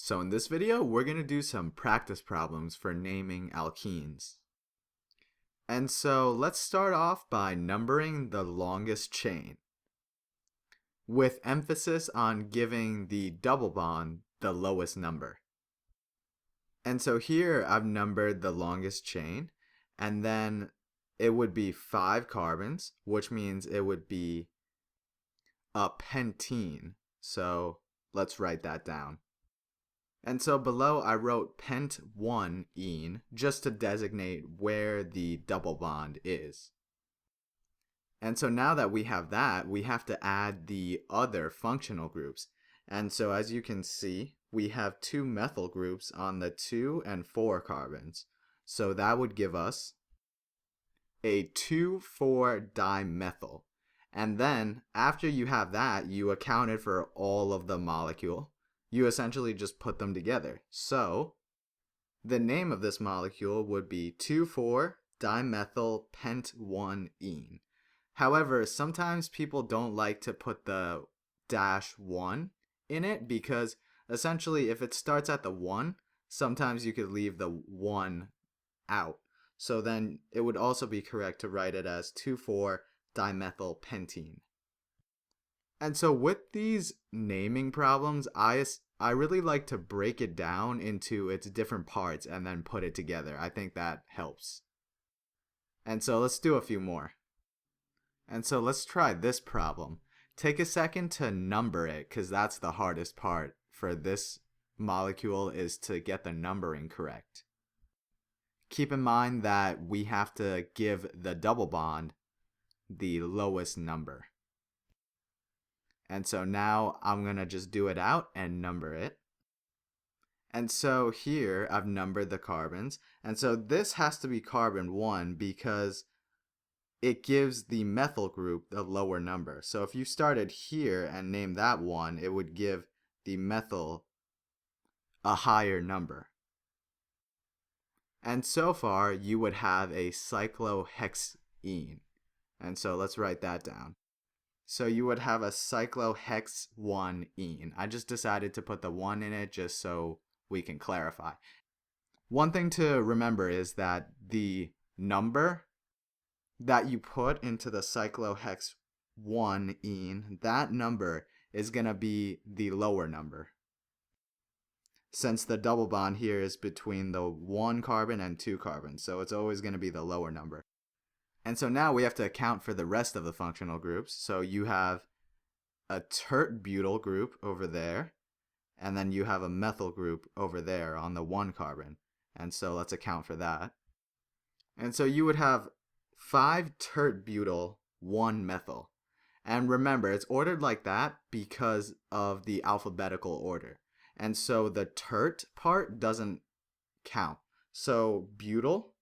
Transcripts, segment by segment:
So in this video, we're going to do some practice problems for naming alkenes. And so let's start off by numbering the longest chain, with emphasis on giving the double bond the lowest number. And so here I've numbered the longest chain, and then it would be 5 carbons, which means it would be a pentene. So let's write that down. And so below I wrote pent 1-ene just to designate where the double bond is. And so now that we have that, we have to add the other functional groups. And so as you can see, we have 2 methyl groups on the 2 and 4 carbons. So that would give us a 2,4-dimethyl. And then after you have that, you accounted for all of the molecule. You essentially just put them together. So the name of this molecule would be 2,4-dimethyl pent 1-ene. However, sometimes people don't like to put the -1 in it because essentially if it starts at the 1, sometimes you could leave the 1 out. So then it would also be correct to write it as 2,4-dimethyl pentene. And so with these naming problems, I really like to break it down into its different parts and then put it together. I think that helps. And so let's do a few more. And so let's try this problem. Take a second to number it, because that's the hardest part for this molecule, is to get the numbering correct. Keep in mind that we have to give the double bond the lowest number. And so now I'm going to just do it out and number it. And so here I've numbered the carbons. And so this has to be carbon 1 because it gives the methyl group the lower number. So if you started here and named that 1, it would give the methyl a higher number. And so far you would have a cyclohexene. And so let's write that down. So you would have a cyclohex-1-ene. I just decided to put the 1 in it just so we can clarify. One thing to remember is that the number that you put into the cyclohex-1-ene, that number is going to be the lower number, since the double bond here is between the 1 carbon and 2 carbons, so it's always going to be the lower number. And so now we have to account for the rest of the functional groups. So you have a tert-butyl group over there, and then you have a methyl group over there on the 1 carbon. And so let's account for that. And so you would have 5 tert-butyl, 1 methyl. And remember, it's ordered like that because of the alphabetical order. And so the tert part doesn't count. So butyl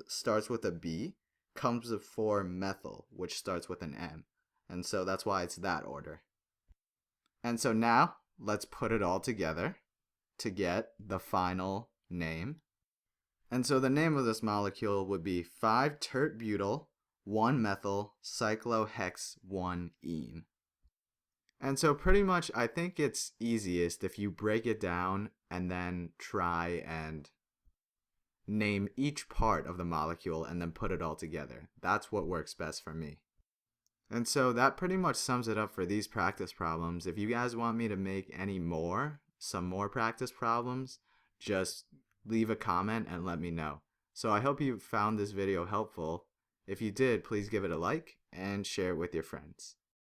starts with a B, comes before methyl, which starts with an M. And so that's why it's that order. And so now let's put it all together to get the final name. And so the name of this molecule would be 5-tert-butyl, 1-methyl cyclohex-1-ene. And so pretty much I think it's easiest if you break it down and then try and name each part of the molecule and then put it all together. That's what works best for me. And so that pretty much sums it up for these practice problems. If you guys want me to make some more practice problems, just leave a comment and let me know. So I hope you found this video helpful. If you did, please give it a like and share it with your friends.